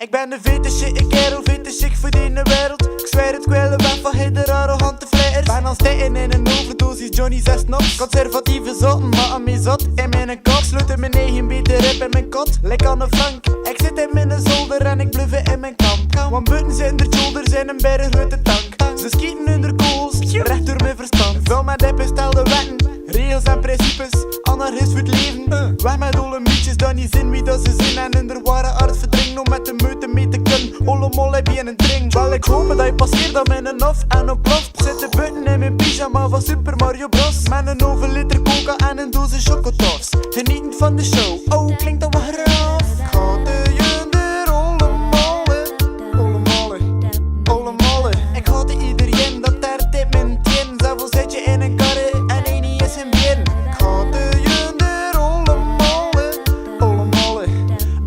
Ik ben een vette shit, kerel, vette chic voor die wereld. Ik zweer het, ik wil weg van hele arrogante flyers. Ben al steken in een overdosis Johnny 6 knops. Conservatieve zotten, maar aan mij zot in mijn kop. Sluiten mijn eigen beter op in mijn kot, lik aan de flank. Ik zit in mijn zolder en ik bluff in mijn kamp. Want buiten zijn er shoulders in een berggrote tank. Ze schieten hun kogels, recht door mijn verstand. Vul met bestelde wetten, regels en principes. Anarchist voor het leven. Weg met alle mietjes, dan niet zin wie dat ze zien. En in de ware art verdringen om met de meute mee te kunnen. Ollemaal heb je een drink. Wel ik hoop dat je passeert dan met een hof en een plof. Zit de buiten in mijn pyjama van Super Mario Bros. Met een over liter coca en een doos chocotoffs. Genieten van de show, oh klinkt dat wel graaf. Gaat de junder ollemollen, ollemollen, ollemollen. Ik haat iedereen dat daar tip mijn tien. Zelfs zit je in een karre en één niet is een bier. Gaat de junder ollemollen, ollemollen,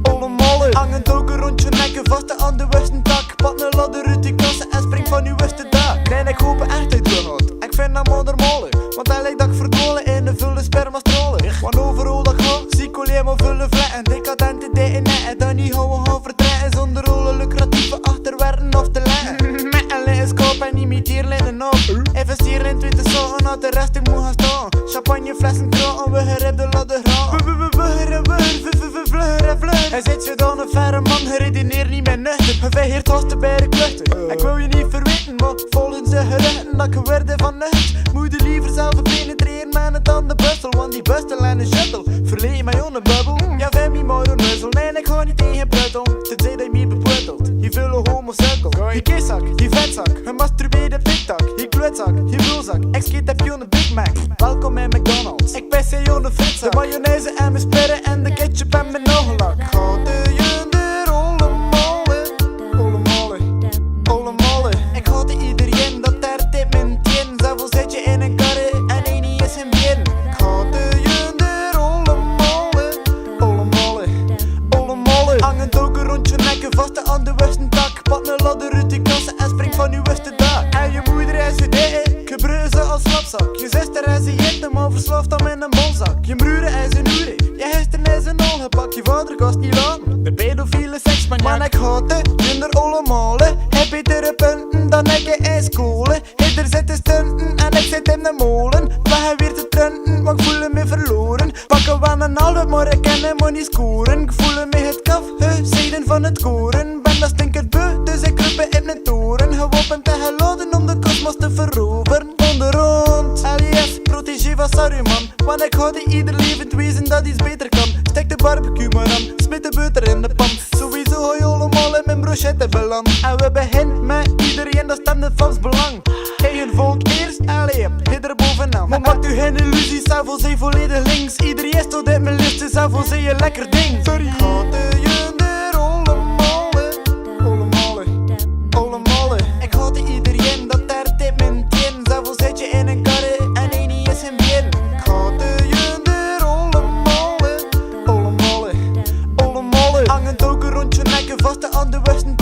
ollemollen. Hangend ook een rondje nekken vast aan de westentak. Pat een ladder uit die kassen en spring van uw westen dak. Nee, ik hoop echt uit wil had. Ik vind dat moddermolen. Want hij lijkt dat ik verdolen in een vulle spermastrolen. Want overal dat ik ga, zie ik alleen maar vulle vlekken. Decadente DNE, dan niet houden gaan vertrekken. Zonder alle lucratieve achterwerken of te leggen. Met een lijn koop en imiteer lijnen op. Investeren in 20 zaken, dat de rest ik moet gaan staan. Champagneflessen kraken, we gereden ladder gaan. Vlugger en vlugger. Hij zit zodan een verre man, geredeneer niet meer nuchter. Geveegerd was te bij de kluchten. Ik wil je niet verweten, maar volgens de geruchten dat ik geworden van nucht. Moet je liever zelf penetreren met het aan de bustel. Want die bustel en een shuttle verleed mij onder bubbel. Ja, vind me maar een muzzel, nee ik ga niet tegen bruttel. Tenzij dat je me beputtelt, je vulle homosukkel. Je kieszak, je vetzak, je masturbeerde tiktak. Je klutzak, je broelzak, ik schiet heb je een Big Mac. Welkom in McDonald's, ik pis in je fritzak. De mayonaise en mijn sperren en de ketchup en mijn nagellak. Gaat de junder ollemollen, ollemollen, ollemollen. Ik haat iedereen dat daar tip mijn tien. Zelfs zit je in een karre en één niet is een bier. Gaat de junder ollemollen, ollemollen, ollemollen. Hangend ook een rondje nekken vast aan de westentak. Pat een ladder uit die kassen en spring van uw westen dak. En je moeder is je ditten, gebruiken ze als slapzak. Je zuster is je jitten, maar verslaafd dan in een bolzak. Je broer is een uren, je zuster is een olgepak. Je vader kost niet lang, de pedofiele seksmaniak. Maar ik haat de junder ollemollen. Heb betere punten dan ik in school. Hitter zit te stunten en ik zit in de molen. Wij weer te trunten, maar ik voel me verloren. Pakken we een halve, maar ik kan hem niet scoren. Ik voel me het kaf, zijden van het koren. Ben dat stinkend beu, dus ik kruip in een toren. Gewapend en geladen om de kosmos te veroveren. Onderhand, alias, protégé van Saruman. Want ik houd ieder levend wezen dat iets beter kan. Stek de barbecue maar aan, smit de butter in de pan. Sowieso hou je allemaal in mijn brochette beland. En we beginnen met iedereen, dat stemt het vast belang. Eigen volk eerst, allee, hit er bovenaan. Maar maakt u geen illusies, zelfs zij volledig links. Iedereen stond in mijn list, zelfs zij een lekker ding. Sorry. Gaat de junder ollemollen, ollemollen, ollemollen. Ik haat iedereen dat daar tip mijn tien. Zelfs zit je in een karre en één niet is een bier. Gaat de junder ollemollen, ollemollen, ollemollen. Hangend ook een rondje nekken vast aan de westen